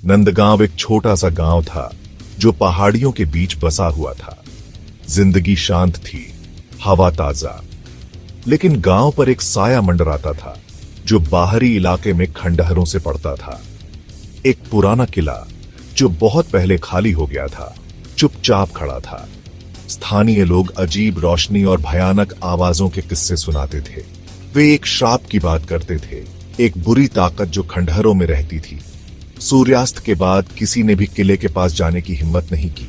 नंदगांव एक छोटा सा गांव था जो पहाड़ियों के बीच बसा हुआ था। जिंदगी शांत थी, हवा ताजा, लेकिन गांव पर एक साया मंडराता था जो बाहरी इलाके में खंडहरों से पड़ता था। एक पुराना किला जो बहुत पहले खाली हो गया था, चुपचाप खड़ा था। स्थानीय लोग अजीब रोशनी और भयानक आवाजों के किस्से सुनाते थे। वे एक श्राप की बात करते थे, एक बुरी ताकत जो खंडहरों में रहती थी। सूर्यास्त के बाद किसी ने भी किले के पास जाने की हिम्मत नहीं की।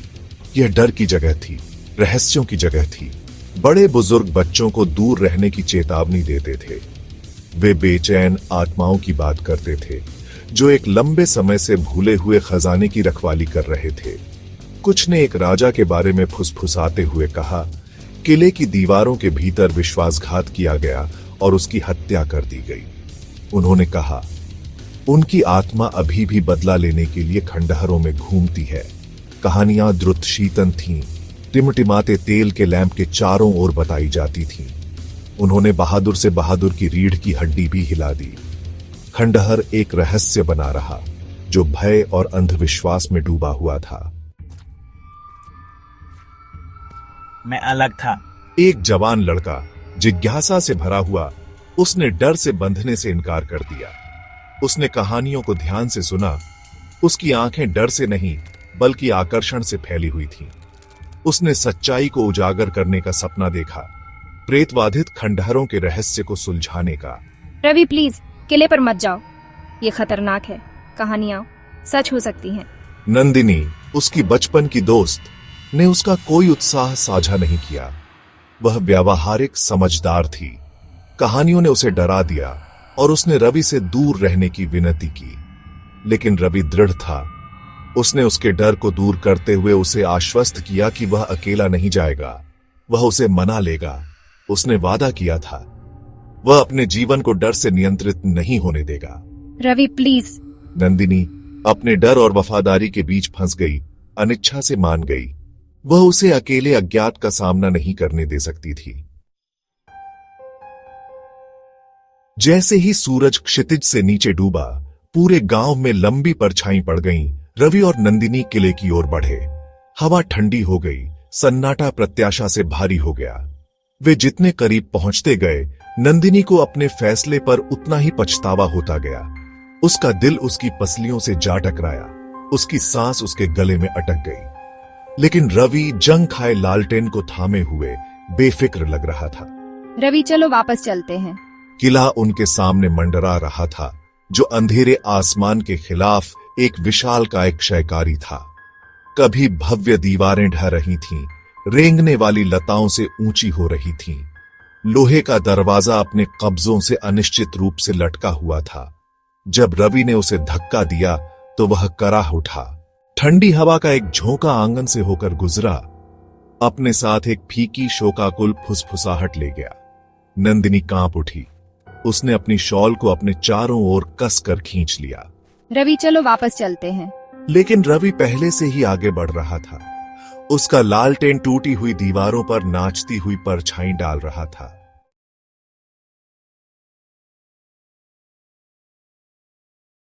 यह डर की जगह थी, रहस्यों की जगह थी। बड़े बुजुर्ग बच्चों को दूर रहने की चेतावनी देते थे। वे बेचैन आत्माओं की बात करते थे जो एक लंबे समय से भूले हुए खजाने की रखवाली कर रहे थे। कुछ ने एक राजा के बारे में फुसफुसाते हुए कहा, किले की दीवारों के भीतर विश्वासघात किया गया और उसकी हत्या कर दी गई। उन्होंने कहा, उनकी आत्मा अभी भी बदला लेने के लिए खंडहरों में घूमती है। कहानियां द्रुतशीतन थीं, टिमटिमाते तेल के लैंप के चारों ओर बताई जाती थीं। उन्होंने बहादुर से बहादुर की रीढ़ की हड्डी भी हिला दी। खंडहर एक रहस्य बना रहा जो भय और अंधविश्वास में डूबा हुआ था। मैं अलग था। एक जवान लड़का जिज्ञासा से भरा हुआ, उसने डर से बंधने से इनकार कर दिया। उसने कहानियों को ध्यान से सुना। उसकी आंखें डर से नहीं बल्कि आकर्षण से फैली हुई थीं। उसने सच्चाई को उजागर करने का सपना देखा, प्रेतवाधित खंडहरों के रहस्य को सुलझाने का। रवि प्लीज किले पर मत जाओ, ये खतरनाक है। कहानियां सच हो सकती हैं। नंदिनी, उसकी बचपन की दोस्त, ने उसका कोई उत्साह साझा नहीं किया। वह व्यावहारिक समझदार थी। कहानियों ने उसे डरा दिया और उसने रवि से दूर रहने की विनती की, लेकिन रवि दृढ़ था। उसने उसके डर को दूर करते हुए उसे आश्वस्त किया कि वह अकेला नहीं जाएगा, वह उसे मना लेगा। उसने वादा किया था, वह अपने जीवन को डर से नियंत्रित नहीं होने देगा। रवि प्लीज। नंदिनी अपने डर और वफादारी के बीच फंस गई, अनिच्छा से मान गई। वह उसे अकेले अज्ञात का सामना नहीं करने दे सकती थी। जैसे ही सूरज क्षितिज से नीचे डूबा, पूरे गांव में लंबी परछाई पड़ गईं। रवि और नंदिनी किले की ओर बढ़े। हवा ठंडी हो गई, सन्नाटा प्रत्याशा से भारी हो गया। वे जितने करीब पहुंचते गए, नंदिनी को अपने फैसले पर उतना ही पछतावा होता गया। उसका दिल उसकी पसलियों से जा टकराया, उसकी सांस उसके गले में अटक गई। लेकिन रवि जंग खाए लालटेन को थामे हुए बेफिक्र लग रहा था। रवि चलो वापस चलते हैं। किला उनके सामने मंडरा रहा था, जो अंधेरे आसमान के खिलाफ एक विशालकाय क्षयकारी था। कभी भव्य दीवारें ढह रही थीं, रेंगने वाली लताओं से ऊंची हो रही थीं। लोहे का दरवाजा अपने कब्जों से अनिश्चित रूप से लटका हुआ था। जब रवि ने उसे धक्का दिया तो वह कराह उठा। ठंडी हवा का एक झोंका आंगन से होकर गुजरा, अपने साथ एक फीकी शोकाकुल फुसफुसाहट ले गया। नंदिनी कांप उठी। उसने अपनी शॉल को अपने चारों ओर कसकर खींच लिया। रवि चलो वापस चलते हैं। लेकिन रवि पहले से ही आगे बढ़ रहा था। उसका लालटेन टूटी हुई दीवारों पर नाचती हुई परछाई डाल रहा था।